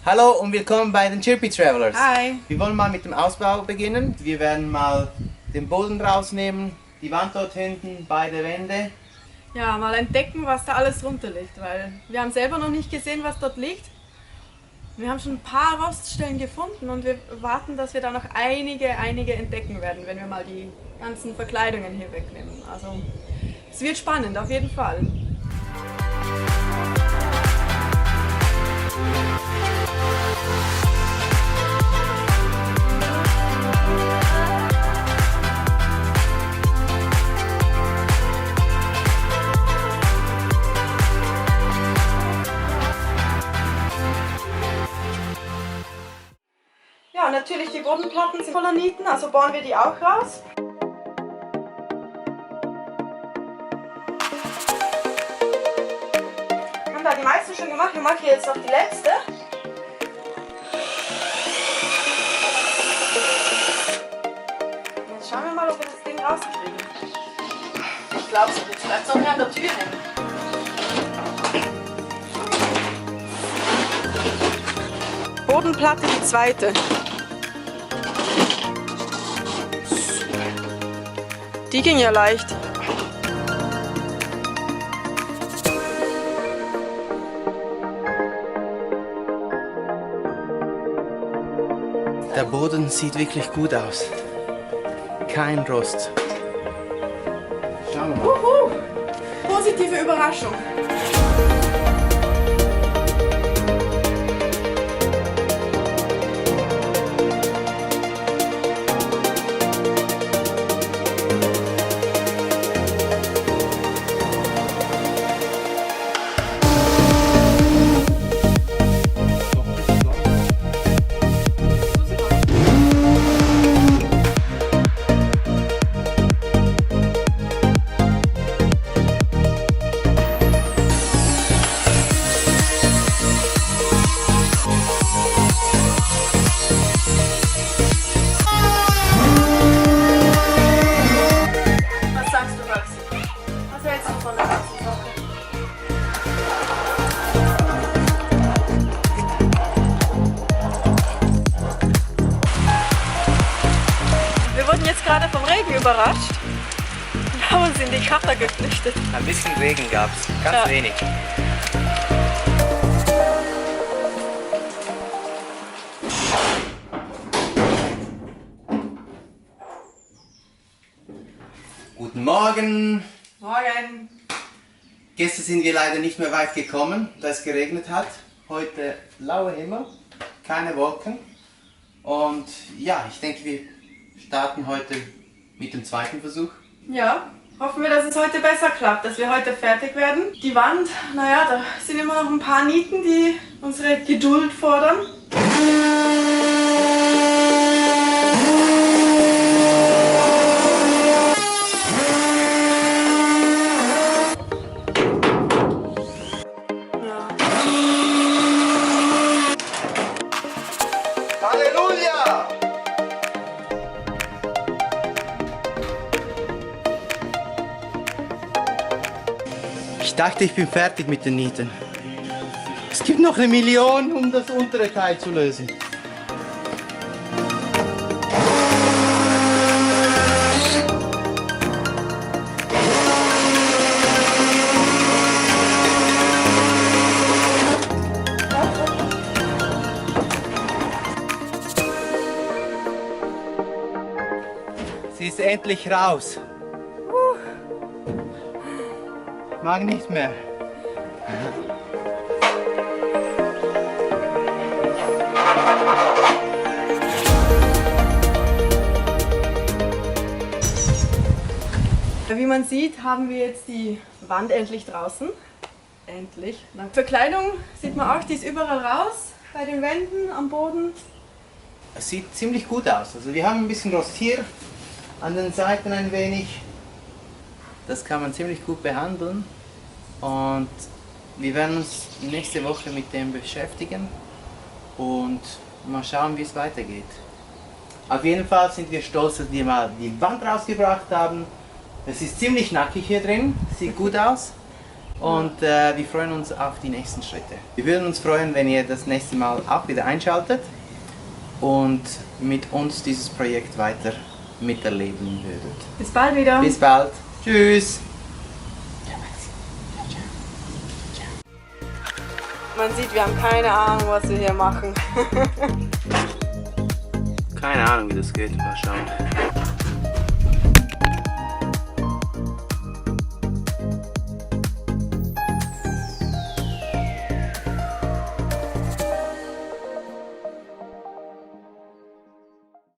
Hallo und willkommen bei den Chirpy Travelers. Hi. Wir wollen mal mit dem Ausbau beginnen. Wir werden mal den Boden rausnehmen, die Wand dort hinten, beide Wände. Ja, mal entdecken, was da alles drunter liegt, weil wir haben selber noch nicht gesehen, was dort liegt. Wir haben schon ein paar Roststellen gefunden und wir warten, dass wir da noch einige entdecken werden, wenn wir mal die ganzen Verkleidungen hier wegnehmen. Also es wird spannend, auf jeden Fall. Ja, natürlich die Bodenplatten sind voller Nieten, also bohren wir die auch raus. Wir haben da die meisten schon gemacht, wir machen hier jetzt noch die letzte. Jetzt schauen wir mal, ob wir das Ding rauskriegen. Ich glaube es nicht, jetzt bleibt es auch mehr an der Tür hängen. Bodenplatte, die zweite. Die ging ja leicht. Der Boden sieht wirklich gut aus. Kein Rost. Schauen wir mal. Positive Überraschung. Wir wurden jetzt gerade vom Regen überrascht und haben uns in die Kracher geflüchtet. Ein bisschen Regen gab es, ganz Ja. wenig. Guten Morgen. Morgen. Gestern sind wir leider nicht mehr weit gekommen, da es geregnet hat. Heute blauer Himmel, keine Wolken. Und ja, ich denke, wir starten heute mit dem zweiten Versuch. Ja, hoffen wir, dass es heute besser klappt, dass wir heute fertig werden. Die Wand, naja, da sind immer noch ein paar Nieten, die unsere Geduld fordern. Ja. Halleluja! Ich dachte, ich bin fertig mit den Nieten. Es gibt noch 1 Million, um das untere Teil zu lösen. Sie ist endlich raus. Ich mag nicht mehr. Wie man sieht, haben wir jetzt die Wand endlich draußen. Endlich. Verkleidung sieht man auch, die ist überall raus. Bei den Wänden, am Boden. Es sieht ziemlich gut aus. Also wir haben ein bisschen Rost hier, an den Seiten ein wenig. Das kann man ziemlich gut behandeln. Und wir werden uns nächste Woche mit dem beschäftigen und mal schauen, wie es weitergeht. Auf jeden Fall sind wir stolz, dass wir mal die Wand rausgebracht haben. Es ist ziemlich nackig hier drin, sieht gut aus. Und wir freuen uns auf die nächsten Schritte. Wir würden uns freuen, wenn ihr das nächste Mal auch wieder einschaltet und mit uns dieses Projekt weiter miterleben würdet. Bis bald wieder. Bis bald. Tschüss. Man sieht, wir haben keine Ahnung, was wir hier machen. Keine Ahnung, wie das geht. Mal schauen.